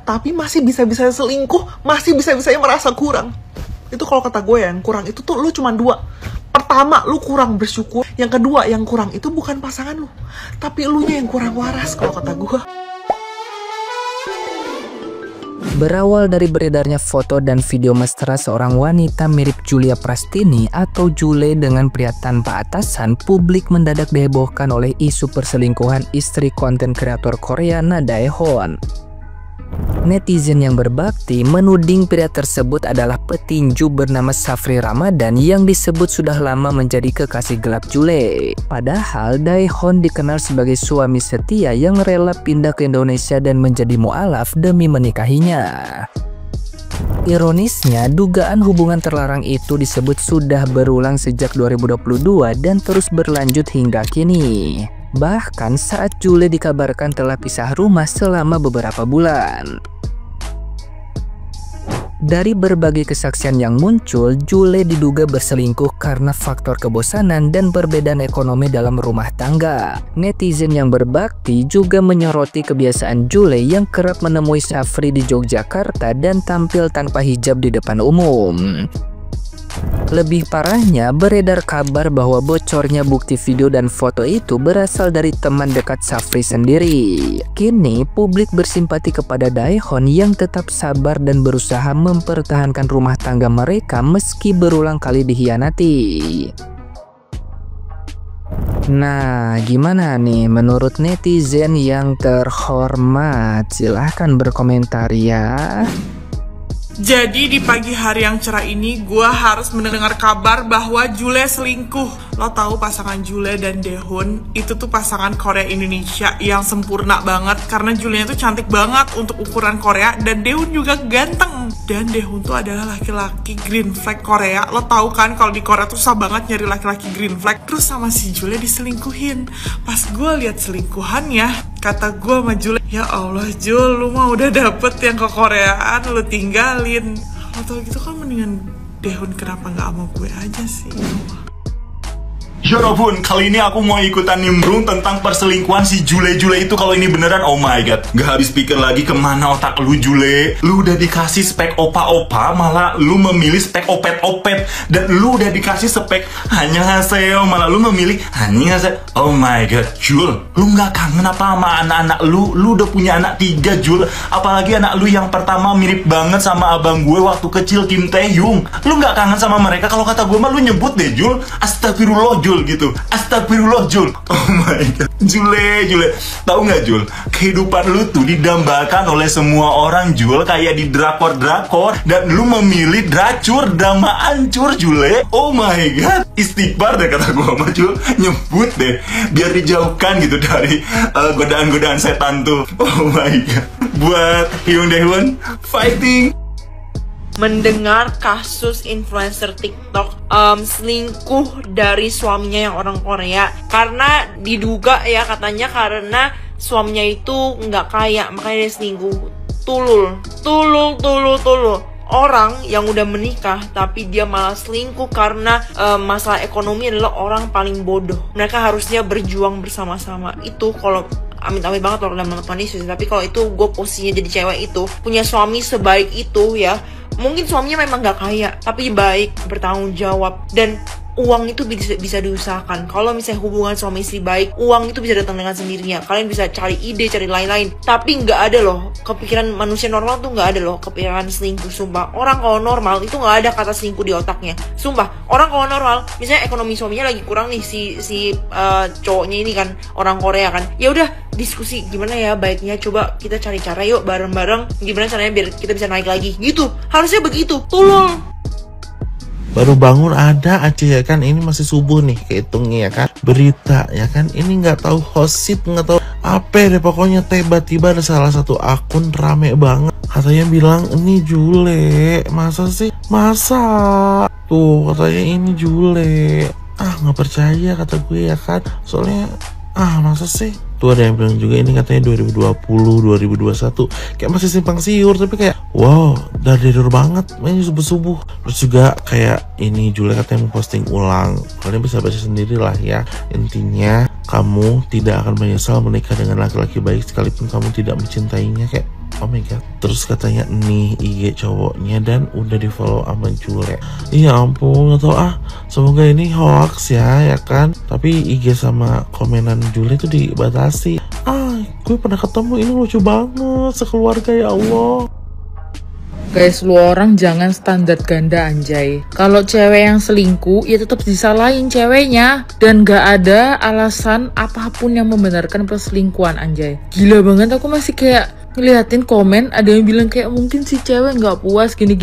tapi masih bisa-bisa selingkuh, masih bisa-bisanya merasa kurang. Itu kalau kata gue yang kurang itu tuh lu cuma dua. Pertama, lu kurang bersyukur. Yang kedua, yang kurang itu bukan pasangan lu, tapi elunya yang kurang waras kalau kata gue. Berawal dari beredarnya foto dan video mesra seorang wanita mirip Julia Prastini atau Jule dengan pria tanpa atasan, publik mendadak dihebohkan oleh isu perselingkuhan istri konten kreator Korea Na Dae-hon. Netizen yang berbakti menuding pria tersebut adalah petinju bernama Safri Ramadan yang disebut sudah lama menjadi kekasih gelap Jule. Padahal Dae-hon dikenal sebagai suami setia yang rela pindah ke Indonesia dan menjadi mualaf demi menikahinya. Ironisnya, dugaan hubungan terlarang itu disebut sudah berulang sejak 2022 dan terus berlanjut hingga kini. Bahkan saat Jule dikabarkan telah pisah rumah selama beberapa bulan. Dari berbagai kesaksian yang muncul, Jule diduga berselingkuh karena faktor kebosanan dan perbedaan ekonomi dalam rumah tangga. Netizen yang berbakti juga menyoroti kebiasaan Jule yang kerap menemui Safri di Yogyakarta dan tampil tanpa hijab di depan umum. Lebih parahnya, beredar kabar bahwa bocornya bukti video dan foto itu berasal dari teman dekat Safri sendiri. Kini, publik bersimpati kepada Dae-hon yang tetap sabar dan berusaha mempertahankan rumah tangga mereka meski berulang kali dikhianati. Nah, gimana nih menurut netizen yang terhormat? Silahkan berkomentar ya. Jadi di pagi hari yang cerah ini gue harus mendengar kabar bahwa Jule selingkuh. Lo tahu pasangan Jule dan Dae-hon itu tuh pasangan Korea Indonesia yang sempurna banget. Karena Julenya tuh cantik banget untuk ukuran Korea dan Dae-hon juga ganteng. Dan Dae-hon tuh adalah laki-laki green flag Korea. Lo tahu kan kalau di Korea tuh susah banget nyari laki-laki green flag. Terus sama si Jule diselingkuhin. Pas gue lihat selingkuhannya, kata gue sama Jule, ya Allah Jul, lu mah udah dapet yang ke Koreaan, lu tinggalin. Atau gitu kan mendingan Dae-hon kenapa nggak sama gue aja sih? Ya ampun, kali ini aku mau ikutan nimbrung tentang perselingkuhan si Jule-Jule itu. Kalau ini beneran, oh my god, gak habis pikir lagi kemana otak lu Jule. Lu udah dikasih spek opa-opa, malah lu memilih spek opet-opet. Dan lu udah dikasih spek hanya ngaseo, malah lu memilih hanya ngaseo. Oh my god, Jul, lu gak kangen apa sama anak-anak lu? Lu udah punya anak 3, Jul. Apalagi anak lu yang pertama mirip banget sama abang gue waktu kecil, Kim Tae-hyung. Lu gak kangen sama mereka? Kalau kata gue mah lu nyebut deh, Jul. Astagfirullah, Jul, gitu. Astagfirullah, Jul. Oh my god. Jule. Tahu nggak, Jul? Kehidupan lu tuh didambakan oleh semua orang, Jul. Kayak di drakor-drakor. Dan lu memilih dracur, drama ancur, Jule. Oh my god. Istighfar deh kata gua sama Jul. Nyebut deh. Biar dijauhkan gitu dari godaan-godaan setan tuh. Oh my god. Buat Hyung Dae-hon, fighting. Mendengar kasus influencer TikTok selingkuh dari suaminya yang orang Korea karena diduga ya katanya karena suaminya itu nggak kaya makanya dia selingkuh. Tulul. Orang yang udah menikah tapi dia malah selingkuh karena masalah ekonomi adalah orang paling bodoh. Mereka harusnya berjuang bersama-sama. Itu kalau amit-amit banget kalau dalam nonton Yesus. Tapi kalau itu gue posisinya jadi cewek itu punya suami sebaik itu ya, mungkin suaminya memang gak kaya tapi baik, bertanggung jawab, dan uang itu bisa diusahakan. Kalau misalnya hubungan suami istri baik, uang itu bisa datang dengan sendirinya. Kalian bisa cari ide, cari lain-lain. Tapi nggak ada loh kepikiran manusia normal tuh, nggak ada loh kepikiran selingkuh. Sumpah, orang kalau normal itu nggak ada kata selingkuh di otaknya. Sumpah, orang kalau normal, misalnya ekonomi suaminya lagi kurang nih, si cowoknya ini kan orang Korea kan, ya udah diskusi gimana ya baiknya, coba kita cari cara yuk bareng-bareng gimana caranya biar kita bisa naik lagi gitu. Harusnya begitu. Tolong. Baru bangun ada aja ya kan, ini masih subuh nih kehitungnya ya kan, berita ya kan, ini nggak tahu hosit, nggak tahu apa deh, pokoknya tiba-tiba ada salah satu akun rame banget katanya bilang ini Jule. Masa sih, masa tuh katanya ini Jule, nggak percaya kata gue ya kan, soalnya masa sih. Tuh ada yang bilang juga ini katanya 2020, 2021. Kayak masih simpang siur, tapi kayak wow, dari tidur banget, mainnya subuh-subuh. Terus juga kayak ini Jule katanya mau posting ulang. Kalian bisa baca sendiri lah ya. Intinya kamu tidak akan menyesal menikah dengan laki-laki baik sekalipun kamu tidak mencintainya. Kayak Oh my god. Terus katanya nih IG cowoknya dan udah di follow sama Jule. Iya ampun, gak tau semoga ini hoax ya kan. Tapi IG sama komenan Jule itu dibatasi. Gue pernah ketemu, ini lucu banget sekeluarga, ya Allah. Guys, lu orang jangan standar ganda anjay. Kalau cewek yang selingkuh, ya tetap disalahin ceweknya. Dan gak ada alasan apapun yang membenarkan perselingkuhan anjay. Gila banget, aku masih kayak ngeliatin komen, ada yang bilang kayak mungkin si cewek gak puas gini.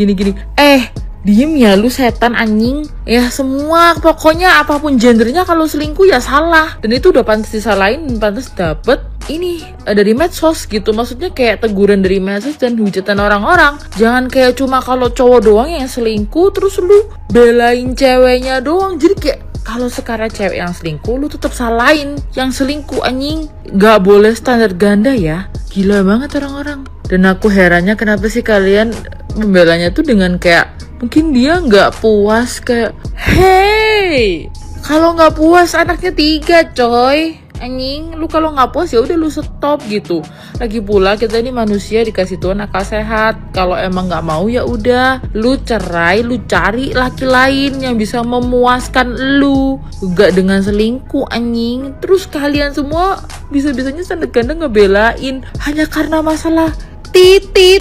Diem ya lu setan anjing. Ya semua, pokoknya apapun gendernya kalau selingkuh ya salah. Dan itu udah pantas disalahin, pantas dapet ini dari medsos gitu. Maksudnya kayak teguran dari medsos dan hujatan orang-orang. Jangan kayak cuma kalau cowok doang yang selingkuh terus lu belain ceweknya doang. Jadi kayak kalau sekarang cewek yang selingkuh lu tetap salahin yang selingkuh anjing. Gak boleh standar ganda ya. Gila banget orang-orang. Dan aku herannya kenapa sih kalian membelanya tuh dengan kayak mungkin dia nggak puas, kayak hey, kalau nggak puas anaknya 3 coy. Anjing, lu kalau nggak puas ya udah lu stop gitu. Lagi pula kita ini manusia dikasih Tuhan akal sehat. Kalau emang nggak mau ya udah, lu cerai, lu cari laki lain yang bisa memuaskan lu. Gak dengan selingkuh anjing. Terus kalian semua bisa-bisanya standar ganda ngebelain hanya karena masalah titit.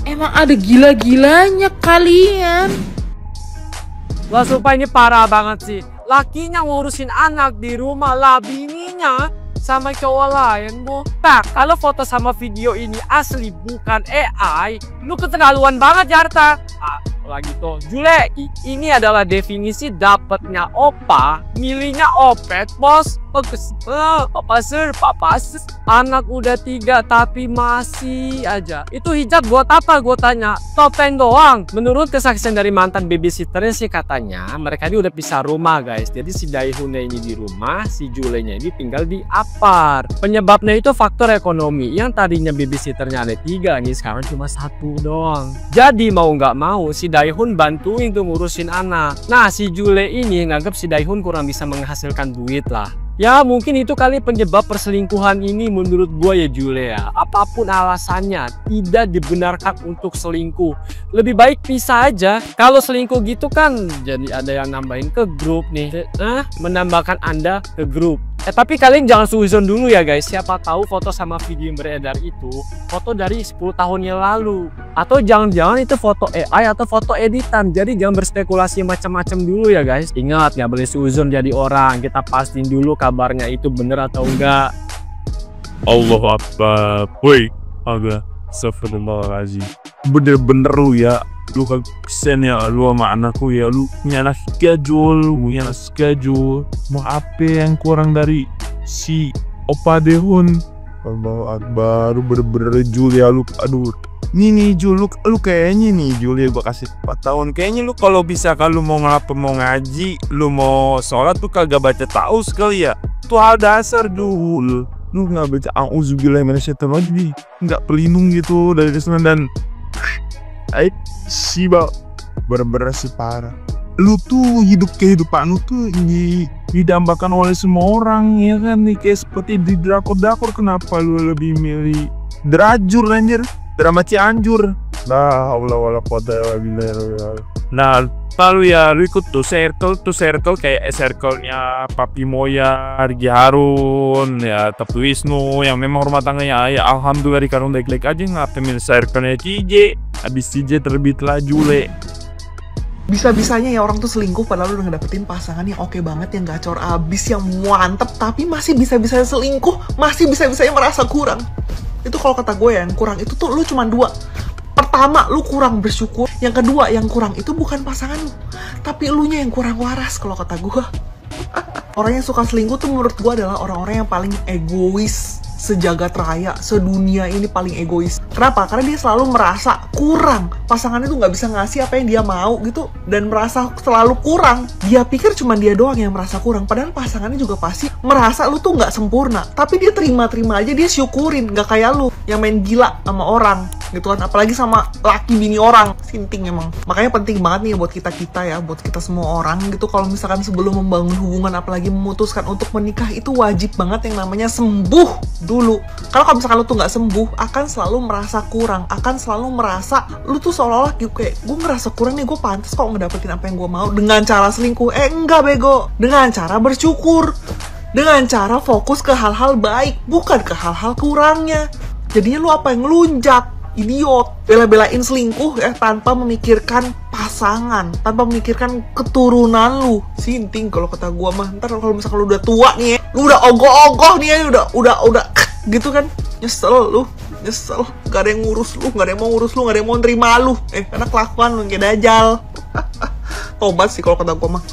Emang ada gila-gilanya kalian. Wah sumpah ini parah banget sih. Lakinya ngurusin anak di rumah lah, bininya sama cowok lain bu. Nah kalau foto sama video ini asli bukan AI, lu keterlaluan banget Jarta. Lagi tuh Jule, ini adalah definisi dapatnya opa, milihnya opet bos. Papa sir, anak udah 3 tapi masih aja. Itu hijab buat apa gue tanya? Topeng doang. Menurut kesaksian dari mantan babysitternya sih katanya mereka ini udah pisah rumah guys. Jadi si Daihunnya ini di rumah, si Julenya ini tinggal di apart. Penyebabnya itu faktor ekonomi. Yang tadinya babysitternya ada 3 nih sekarang cuma 1 doang. Jadi mau nggak mau si Daihun bantuin tuh ngurusin anak. Nah si Jule ini nganggap si Daihun kurang bisa menghasilkan duit lah. Ya mungkin itu kali penyebab perselingkuhan ini menurut gue ya Jule ya. Apapun alasannya tidak dibenarkan untuk selingkuh. Lebih baik pisah aja. Kalau selingkuh gitu kan jadi ada yang nambahin ke grup nih. Menambahkan Anda ke grup. Tapi kalian jangan suzon dulu ya guys. Siapa tahu foto sama video yang beredar itu foto dari 10 tahun yang lalu. Atau jangan-jangan itu foto AI atau foto editan. Jadi jangan berspekulasi macam-macam dulu ya guys. Ingat nggak boleh suzon jadi orang. Kita pastiin dulu kabarnya itu bener atau enggak. Allah Akbar. Woi, agak astagfirullahaladzim. Bener-bener lu ya. Lu kan kesen ya lu sama anakku ya. Lu punya anak schedule. Mau apa yang kurang dari si Opa Dehun? Allah Akbar. Lu bener-bener Jul ya lu. Aduh. Nih Jul, lu kayaknya nih Jul ya gua kasih 4 tahun. Kayaknya lu kalau bisa kalau mau ngapa mau ngaji, lu mau sholat tuh kagak baca taus sekali ya. Tuh hal dasar dulu. Lu nggak baca auzubillahi minasyaitonirrajim. Nggak pelindung gitu dari kesunan dan Siba bener-bener sih parah. Lu tuh kehidupan lu tuh didambakan oleh semua orang ya kan nih, kayak seperti di drakor. Kenapa lu lebih milih Drajur anjir, drama Cianjur? Nah, Allah wala quwata illa billah. Nah, lalu ya lu ikut tuh circle kayak circle-nya Papi Moya, Argi Harun, ya Tapi Wisnu yang memang rumah tangganya ya alhamdulillah di karung baik-baik aja. Ngapa milih circle-nya CJ? Habis CJ terbitlah Jule. Bisa-bisanya ya orang tuh selingkuh padahal udah ngedapetin pasangan yang oke banget, yang gacor abis, yang mantep, tapi masih bisa-bisanya selingkuh, masih bisa-bisanya merasa kurang. Itu kalau kata gue yang kurang itu tuh lu cuma 2. Pertama, lu kurang bersyukur. Yang kedua, yang kurang itu bukan pasangan lu, tapi elunya yang kurang waras kalau kata gue. Orang yang suka selingkuh tuh menurut gue adalah orang-orang yang paling egois sejagat raya, sedunia ini paling egois. Kenapa? Karena dia selalu merasa kurang. Pasangannya tuh nggak bisa ngasih apa yang dia mau gitu, dan merasa selalu kurang. Dia pikir cuma dia doang yang merasa kurang, padahal pasangannya juga pasti merasa lu tuh nggak sempurna. Tapi dia terima-terima aja, dia syukurin, nggak kayak lu yang main gila sama orang. gitu kan, apalagi sama laki bini orang, sinting emang. Makanya penting banget nih buat kita ya, buat kita semua orang gitu, kalau misalkan sebelum membangun hubungan apalagi memutuskan untuk menikah, itu wajib banget yang namanya sembuh dulu. Karena kalau misalkan lu tuh nggak sembuh, akan selalu merasa kurang, akan selalu merasa lu tuh seolah-olah kayak gue ngerasa kurang nih, gue pantas kok ngedapetin apa yang gue mau dengan cara selingkuh. Enggak bego, dengan cara bersyukur, dengan cara fokus ke hal-hal baik, bukan ke hal-hal kurangnya. Jadinya lu apa yang ngelunjak, idiot, bela-belain selingkuh tanpa memikirkan pasangan, tanpa memikirkan keturunan lu. Sinting kalau kata gua mah. Ntar kalau misalkan lu udah tua nih ya, lu udah ogoh-ogoh nih ya, udah gitu kan, nyesel lu, nyesel. Gak ada yang ngurus lu, gak ada yang mau ngurus lu, gak ada yang mau nerima lu. Karena kelakuan lu kayak Dajjal. Tobat sih kalau kata gua mah.